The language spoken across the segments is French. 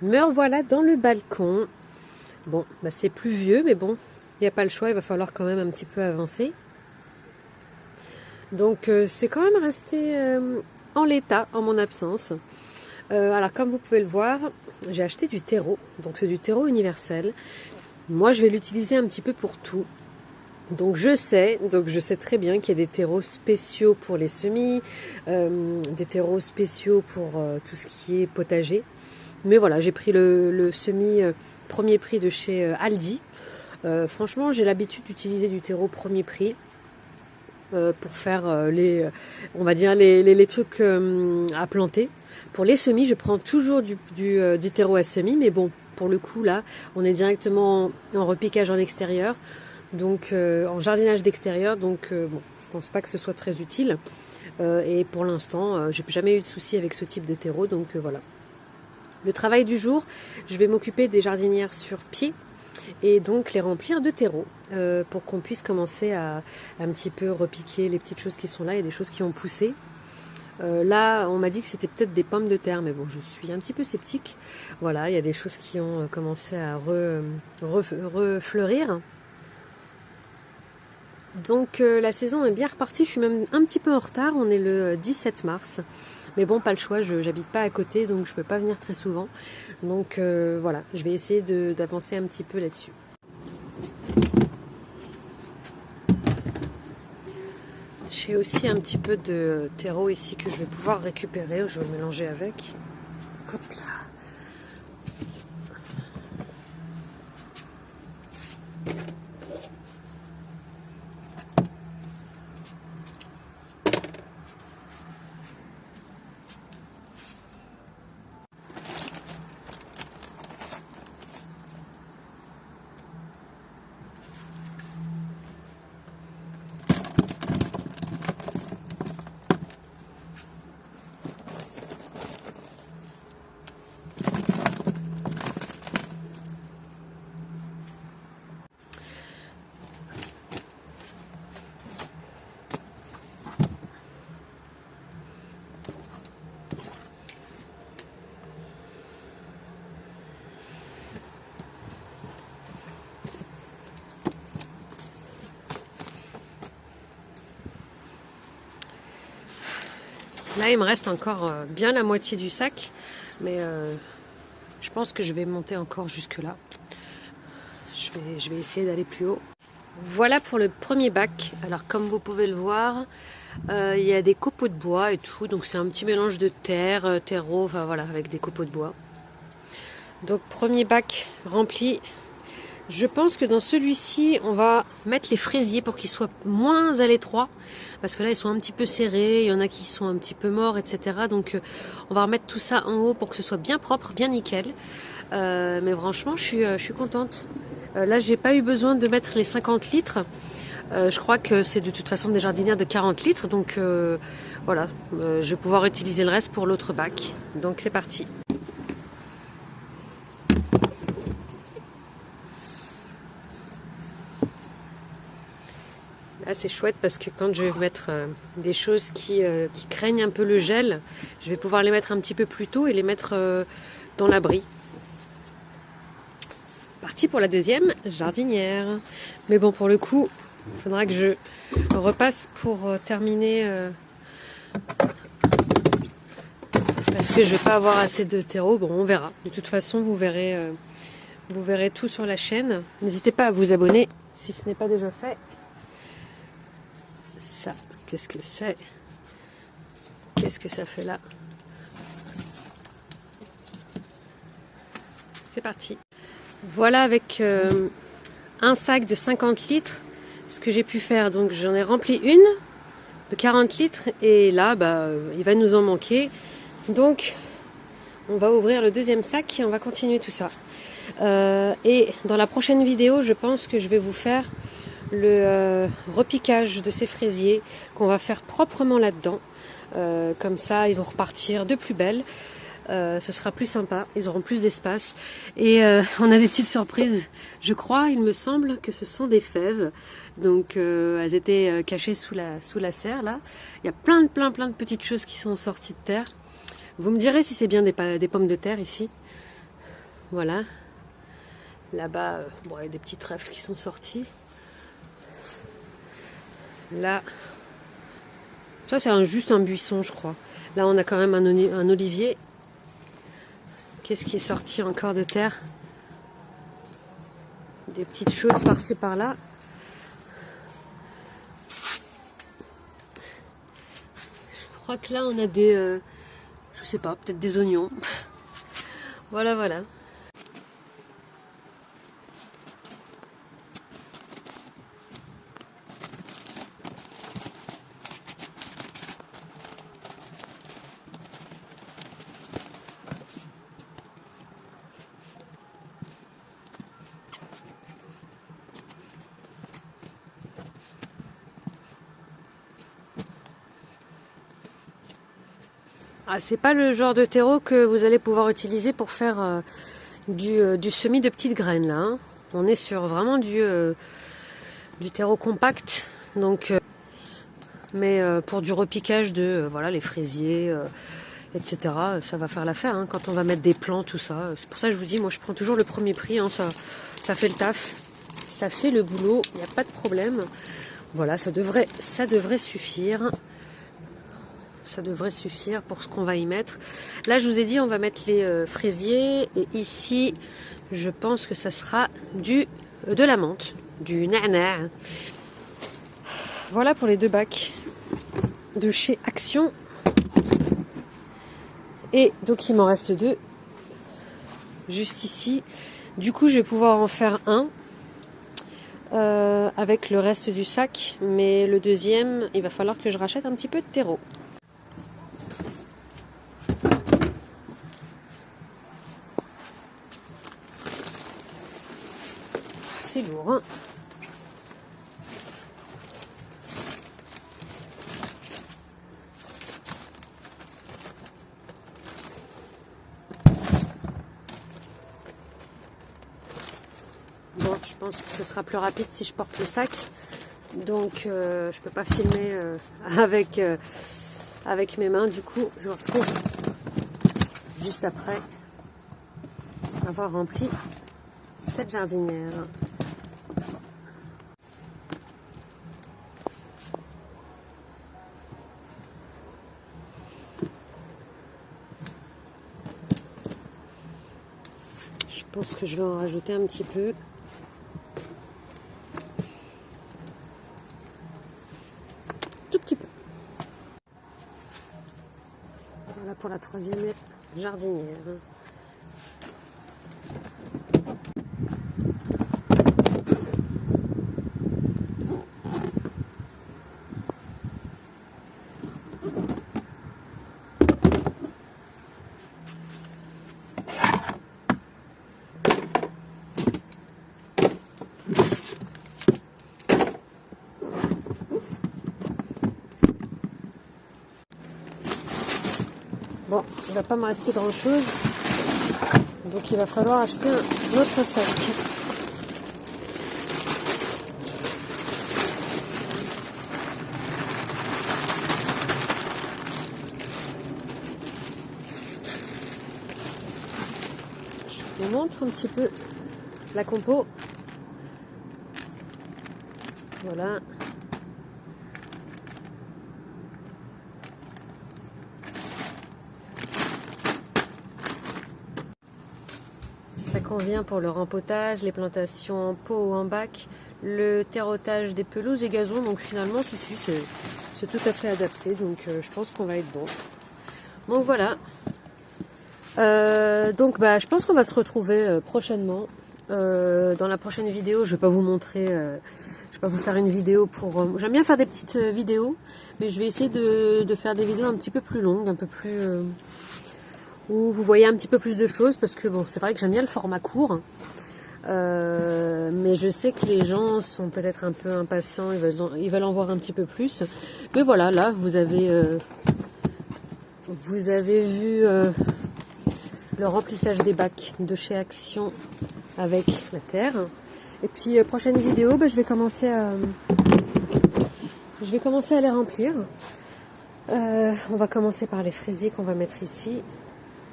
Me revoilà dans le balcon. Bon, bah c'est pluvieux, mais bon, il n'y a pas le choix, il va falloir quand même un petit peu avancer. Donc c'est quand même resté en l'état en mon absence. Alors comme vous pouvez le voir, j'ai acheté du terreau, donc c'est du terreau universel. Moi je vais l'utiliser un petit peu pour tout. Donc je sais très bien qu'il y a des terreaux spéciaux pour les semis, des terreaux spéciaux pour tout ce qui est potager. Mais voilà, j'ai pris le semis premier prix de chez Aldi. Franchement, j'ai l'habitude d'utiliser du terreau premier prix pour faire on va dire les trucs à planter. Pour les semis, je prends toujours du terreau à semis, mais bon, pour le coup là, on est directement en repiquage en extérieur, donc en jardinage d'extérieur, donc bon, je pense pas que ce soit très utile. Et pour l'instant, j'ai jamais eu de soucis avec ce type de terreau, donc voilà. Le travail du jour, je vais m'occuper des jardinières sur pied et donc les remplir de terreau pour qu'on puisse commencer à un petit peu repiquer les petites choses qui sont là. Il y a des choses qui ont poussé. Là, on m'a dit que c'était peut-être des pommes de terre, mais bon, je suis un petit peu sceptique. Voilà, il y a des choses qui ont commencé à refleurir. Donc la saison est bien repartie, je suis même un petit peu en retard, on est le 17 mars. Mais bon, pas le choix, j'habite pas à côté, donc je peux pas venir très souvent. Donc voilà, je vais essayer d'avancer un petit peu là-dessus. J'ai aussi un petit peu de terreau ici que je vais pouvoir récupérer, je vais le mélanger avec. Hop là. Là, il me reste encore bien la moitié du sac, mais je pense que je vais monter encore jusque là. Je vais essayer d'aller plus haut. Voilà pour le premier bac. Alors comme vous pouvez le voir, il y a des copeaux de bois et tout, donc c'est un petit mélange de terre, terreau, enfin voilà, avec des copeaux de bois. Donc premier bac rempli. Je pense que dans celui-ci, on va mettre les fraisiers pour qu'ils soient moins à l'étroit. Parce que là, ils sont un petit peu serrés. Il y en a qui sont un petit peu morts, etc. Donc, on va remettre tout ça en haut pour que ce soit bien propre, bien nickel. Mais franchement, je suis contente. Là, j'ai pas eu besoin de mettre les 50 litres. Je crois que c'est de toute façon des jardinières de 40 litres. Donc, voilà. Je vais pouvoir utiliser le reste pour l'autre bac. Donc, c'est parti. Là, c'est chouette parce que quand je vais mettre des choses qui craignent un peu le gel, je vais pouvoir les mettre un petit peu plus tôt et les mettre dans l'abri. Parti pour la deuxième jardinière. Mais bon, pour le coup, il faudra que je repasse pour terminer parce que je vais pas avoir assez de terreau. Bon, on verra. De toute façon, vous verrez tout sur la chaîne. N'hésitez pas à vous abonner si ce n'est pas déjà fait. Ça, qu'est-ce que c'est? Qu'est-ce que ça fait là? C'est parti. Voilà avec un sac de 50 litres ce que j'ai pu faire. Donc j'en ai rempli une de 40 litres et là bah, il va nous en manquer. Donc on va ouvrir le deuxième sac et on va continuer tout ça. Et dans la prochaine vidéo, je pense que je vais vous faire le repiquage de ces fraisiers qu'on va faire proprement là-dedans. Comme ça, ils vont repartir de plus belle. Ce sera plus sympa, ils auront plus d'espace. Et on a des petites surprises. Je crois, il me semble que ce sont des fèves. Donc elles étaient cachées sous la serre là. Il y a plein de petites choses qui sont sorties de terre. Vous me direz si c'est bien des pommes de terre ici. Voilà. Là-bas, bon, il y a des petits trèfles qui sont sortis. Là, ça c'est juste un buisson, je crois. Là, on a quand même un olivier. Qu'est-ce qui est sorti encore de terre? Des petites choses par-ci par-là. Je crois que là, on a des... je sais pas, peut-être des oignons. Voilà, voilà. Ah, c'est pas le genre de terreau que vous allez pouvoir utiliser pour faire du semis de petites graines là. Hein. On est sur vraiment du terreau compact. Donc, mais pour du repiquage de voilà les fraisiers, etc. Ça va faire l'affaire hein, quand on va mettre des plants, tout ça. C'est pour ça que je vous dis, moi je prends toujours le premier prix. Hein, ça fait le taf, ça fait le boulot, il n'y a pas de problème. Voilà, ça devrait suffire. Ça devrait suffire pour ce qu'on va y mettre. Là, je vous ai dit, on va mettre les fraisiers. Et ici, je pense que ça sera de la menthe, du na'na'. Voilà pour les 2 bacs de chez Action. Et donc, il m'en reste 2. Juste ici. Du coup, je vais pouvoir en faire un. Avec le reste du sac. Mais le deuxième, il va falloir que je rachète un petit peu de terreau. C'est lourd, hein. Bon, je pense que ce sera plus rapide si je porte le sac. Donc, je peux pas filmer avec mes mains. Du coup, je vous retrouve juste après avoir rempli cette jardinière. Je pense que je vais en rajouter un petit peu. Tout petit peu. Voilà pour la 3e jardinière. Bon, il va pas me rester grand chose, donc il va falloir acheter un autre sac. Je vous montre un petit peu la compo. Voilà. Ça convient pour le rempotage, les plantations en pot ou en bac, le terrotage des pelouses et gazons. Donc finalement, ceci c'est tout à fait adapté. Donc je pense qu'on va être bon. Donc voilà. Donc je pense qu'on va se retrouver prochainement. Dans la prochaine vidéo, je vais pas vous montrer. Je vais pas vous faire une vidéo pour... J'aime bien faire des petites vidéos, mais je vais essayer de faire des vidéos un petit peu plus longues, un peu plus... où vous voyez un petit peu plus de choses, parce que bon, c'est vrai que j'aime bien le format court, mais je sais que les gens sont peut-être un peu impatients, ils veulent en voir un petit peu plus. Mais voilà, là, vous avez vu le remplissage des bacs de chez Action avec la terre. Et puis, prochaine vidéo, je vais commencer à les remplir. On va commencer par les fraisiers qu'on va mettre ici.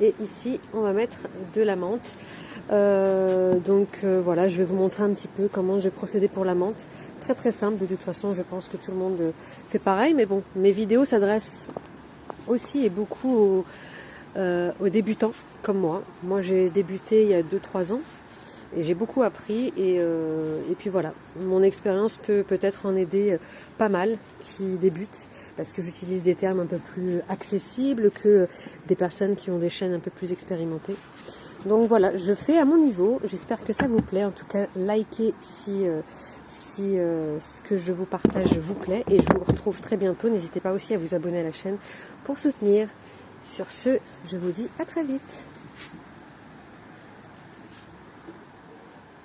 Et ici, on va mettre de la menthe. Voilà, je vais vous montrer un petit peu comment je vais procéder pour la menthe. Très très simple, de toute façon, je pense que tout le monde fait pareil. Mais bon, mes vidéos s'adressent aussi et beaucoup aux débutants comme moi. Moi, j'ai débuté il y a 2-3 ans. Et j'ai beaucoup appris et puis voilà, mon expérience peut peut-être en aider pas mal qui débutent parce que j'utilise des termes un peu plus accessibles que des personnes qui ont des chaînes un peu plus expérimentées. Donc voilà, je fais à mon niveau, j'espère que ça vous plaît. En tout cas, likez si ce que je vous partage vous plaît et je vous retrouve très bientôt. N'hésitez pas aussi à vous abonner à la chaîne pour soutenir. Sur ce, je vous dis à très vite.